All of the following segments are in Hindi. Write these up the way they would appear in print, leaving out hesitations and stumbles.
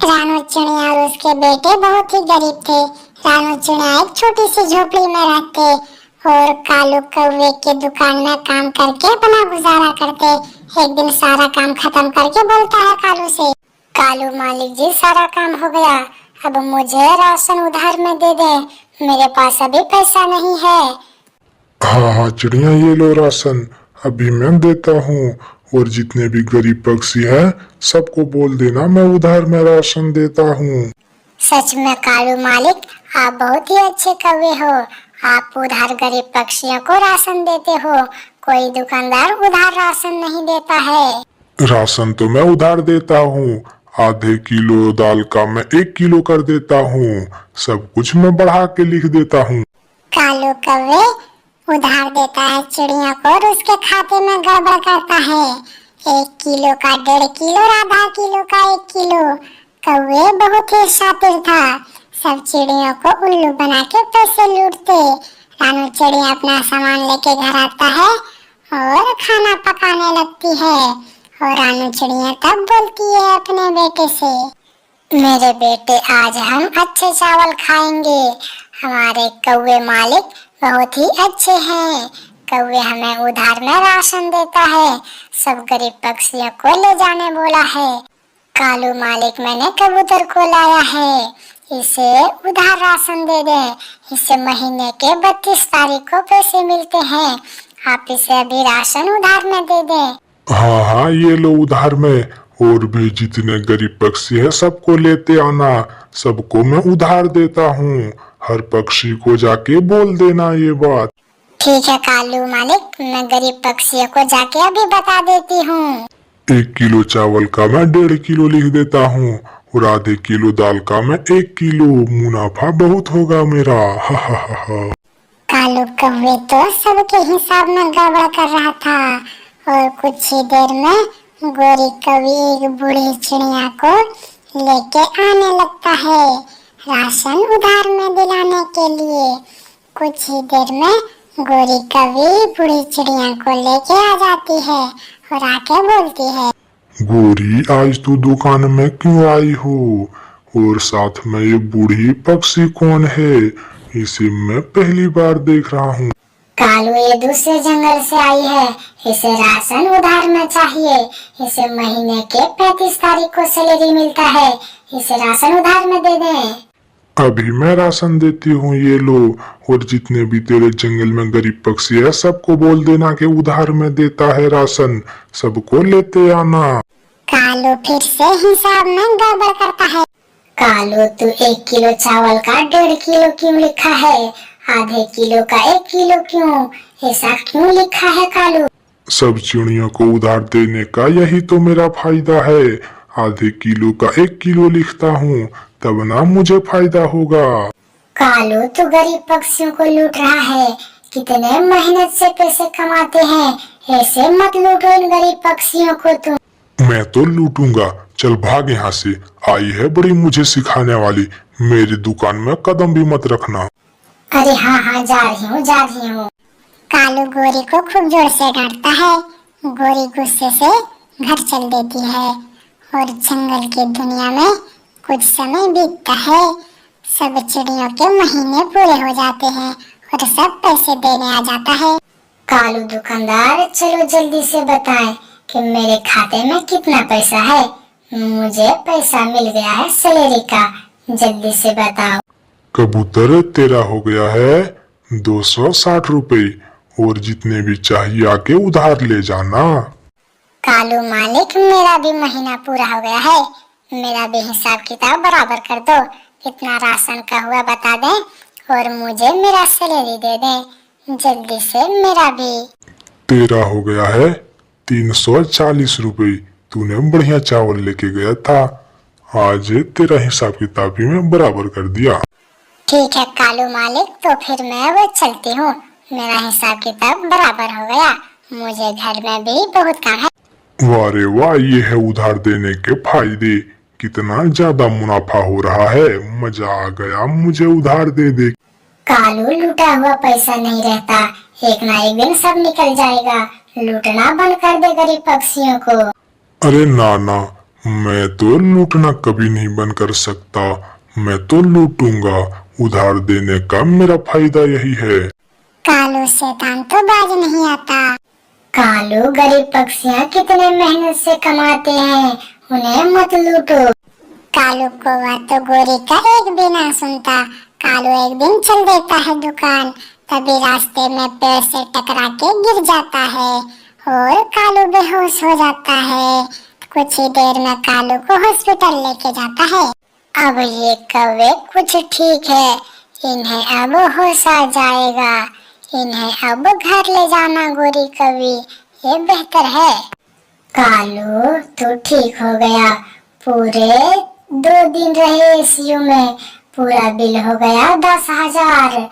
रानू चिड़िया और उसके बेटे बहुत ही गरीब थे। रानू चिड़िया एक छोटी सी झोपड़ी में रहते और कालू कौवे की दुकान में काम करके अपना गुजारा करते। एक दिन सारा काम खत्म करके बोलता है कालू से, कालू मालिक जी सारा काम हो गया, अब मुझे राशन उधार में दे दे, मेरे पास अभी पैसा नहीं है। हाँ हाँ चिड़िया, ये लो राशन, अभी मैं देता हूँ। और जितने भी गरीब पक्षी हैं सबको बोल देना मैं उधार में राशन देता हूँ। सच में कालू मालिक, आप बहुत ही अच्छे कौवे हो। आप उधार गरीब पक्षियों को राशन देते हो, कोई दुकानदार उधार राशन नहीं देता है। राशन तो मैं उधार देता हूँ, आधे किलो दाल का मैं 1 किलो कर देता हूँ, सब कुछ मैं बढ़ा के लिख देता हूँ। कालू कौवे उधार देता है चिड़िया को और उसके खाते में गड़बड़ करता है। 1 किलो का 1.5 किलो और आधा किलो का 1 किलो। कौवे बहुत ही शातिर था, सब चिड़ियों को उल्लू बना के पैसे लूटते। रानू चिड़िया अपना सामान लेके घर आता है और खाना पकाने लगती है और रानू चिड़िया तब बोलती है अपने बेटे से, मेरे बेटे आज हम अच्छे चावल खाएंगे, हमारे कौवे मालिक बहुत ही अच्छे हैं। कौवे हमें उधार में राशन देता है, सब गरीब पक्षियों को ले जाने बोला है। कालू मालिक मैंने कबूतर को लाया है, इसे उधार राशन दे दे, इसे महीने के 32 तारीख को पैसे मिलते हैं, आप इसे अभी राशन उधार में दे दें। हाँ हाँ, ये लो उधार में, और भी जितने गरीब पक्षी है सबको लेते आना, सबको मैं उधार देता हूँ। हर पक्षी को जाके बोल देना ये बात। ठीक है कालू मालिक, मैं गरीब पक्षियों को जाके अभी बता देती हूँ। 1 किलो चावल का मैं 1.5 किलो लिख देता हूँ और आधे किलो दाल का मैं 1 किलो, मुनाफा बहुत होगा मेरा। हा हा हा हा। कालू कौवे तो सबके हिसाब में गड़बड़ कर रहा था और कुछ ही देर में गोरी कौवी एक बूढ़ी चिड़िया को लेके आने लगता है राशन उधार में दिलाने के लिए। कुछ ही देर में गोरी कौवी बूढ़ी चिड़िया को लेके आ जाती है और आके बोलती है, गोरी आज तू दुकान में क्यों आई हो, और साथ में ये बूढ़ी पक्षी कौन है, इसे मैं पहली बार देख रहा हूँ। कालू ये दूसरे जंगल से आई है, इसे राशन उधार में चाहिए, इसे महीने के 35 तारीख को सैलरी मिलता है, इसे राशन उधार में दे दें। अभी मैं राशन देती हूँ, ये लो, और जितने भी तेरे जंगल में गरीब पक्षी है सबको बोल देना कि उधार में देता है राशन, सबको लेते आना। कालू फिर से हिसाब में गड़बड़ करता है। कालू तू 1 किलो चावल का 1.5 किलो क्यों लिखा है, आधे किलो का 1 किलो क्यों, ऐसा क्यों लिखा है कालू? सब चिड़ियों को उधार देने का यही तो मेरा फायदा है, आधे किलो का 1 किलो लिखता हूँ, तब ना मुझे फायदा होगा। कालू तू गरीब पक्षियों को लूट रहा है, कितने मेहनत से पैसे कमाते हैं, ऐसे मत लूटो इन गरीब पक्षियों को तुम। मैं तो लूटूंगा, चल भाग यहाँ से, आई है बड़ी मुझे सिखाने वाली, मेरी दुकान में कदम भी मत रखना। अरे हाँ हाँ जा रही हूँ। कालू गोरी को खूब जोर से डांटता है, गोरी गुस्से से घर चल देती है और जंगल की दुनिया में कुछ समय बीतता है। सब चिड़ियों के महीने पूरे हो जाते हैं और सब पैसे देने आ जाता है। कालू दुकानदार चलो जल्दी से बताएं कि मेरे खाते में कितना पैसा है, मुझे पैसा मिल गया है सैलरी का, जल्दी से बताओ। कबूतर तेरा हो गया है 260 रुपए, और जितने भी चाहिए आके उधार ले जाना। कालू मालिक मेरा भी महीना पूरा हो गया है, मेरा भी हिसाब किताब बराबर कर दो, कितना राशन का हुआ बता दें और मुझे मेरा सैलरी दे दें, जल्दी से मेरा भी। तेरा हो गया है 340 रुपए, तूने बढ़िया चावल लेके गया था, आज तेरा हिसाब किताब भी मैं बराबर कर दिया। ठीक है कालू मालिक, तो फिर मैं वो चलती हूँ, मेरा हिसाब किताब बराबर हो गया, मुझे घर में भी बहुत काम है। वाह रे वाह, ये है उधार देने के फायदे, कितना ज्यादा मुनाफा हो रहा है, मजा आ गया मुझे उधार दे दे। कालू लूटा हुआ पैसा नहीं रहता, एक ना एक दिन सब निकल जाएगा, लूटना बंद कर दे गरीब पक्षियों को। अरे ना ना, मैं तो लूटना कभी नहीं बंद कर सकता। मैं तो लूटूंगा। उधार देने का मेरा फायदा यही है। कालू शैतान तो बाज नहीं आता। कालू, गरीब पक्षियाँ कितने मेहनत से कमाते हैं, उन्हें मत लूटो। कालू कौवा तो गोरी का एक भी ना सुनता। कालू एक दिन चल देता है दुकान, तभी रास्ते में पेड़ से टकरा के गिर जाता है और कालू बेहोश हो जाता है। कुछ ही देर में कालू को हॉस्पिटल लेके जाता है। अब ये कौवे कुछ ठीक है, इन्हें अब होश आ जाएगा। इन्हें अब घर ले जाना गोरी कवि, ये बेहतर है। कालू, तू ठीक हो गया। पूरे 2 दिन रहे ICU में, पूरा बिल हो गया 10,000।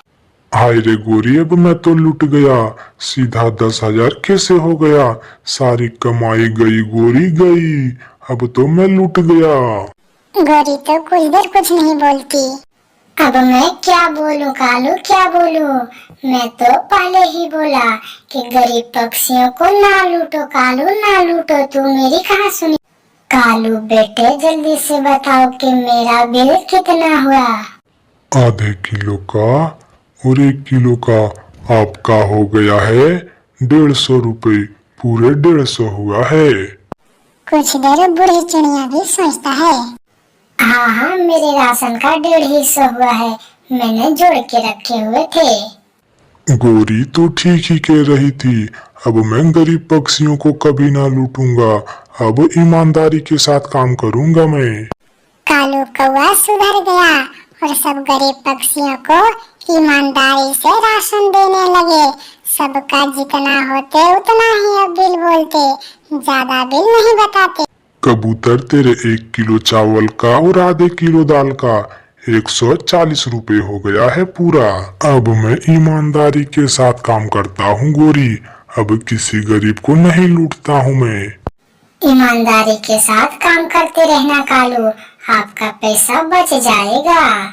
हाय रे गोरी, अब मैं तो लुट गया। सीधा 10,000 कैसे हो गया? सारी कमाई गई गोरी गई। अब तो मैं लुट गया। गोरी तो कुछ देर कुछ नहीं बोलती। अब मैं क्या बोलूं कालू, क्या बोलूं? मैं तो पहले ही बोला कि गरीब पक्षियों को ना लूटो कालू, ना लूटो। तू मेरी कहाँ सुनी? कालू बेटे, जल्दी से बताओ कि मेरा बिल कितना हुआ? आधे किलो का और 1 किलो का आपका हो गया है 150 रुपए। पूरे 150 हुआ है। कुछ देर बूढ़ी चिड़िया भी सोचता है। हाँ हाँ, मेरे राशन का 150 हुआ है, मैंने जोड़ के रखे हुए थे। गोरी तो ठीक ही कह रही थी। अब मैं गरीब पक्षियों को कभी ना लूटूंगा। अब ईमानदारी के साथ काम करूंगा मैं। कालू कौवा सुधर गया और सब गरीब पक्षियों को ईमानदारी से राशन देने लगे। सबका जितना होते उतना ही अब बिल बोलते, ज्यादा बिल नहीं बताते। कबूतर, तेरे 1 किलो चावल का और आधे किलो दाल का 140 रुपए हो गया है पूरा। अब मैं ईमानदारी के साथ काम करता हूँ गोरी। अब किसी गरीब को नहीं लूटता हूँ मैं। ईमानदारी के साथ काम करते रहना कालू, आपका पैसा बच जाएगा।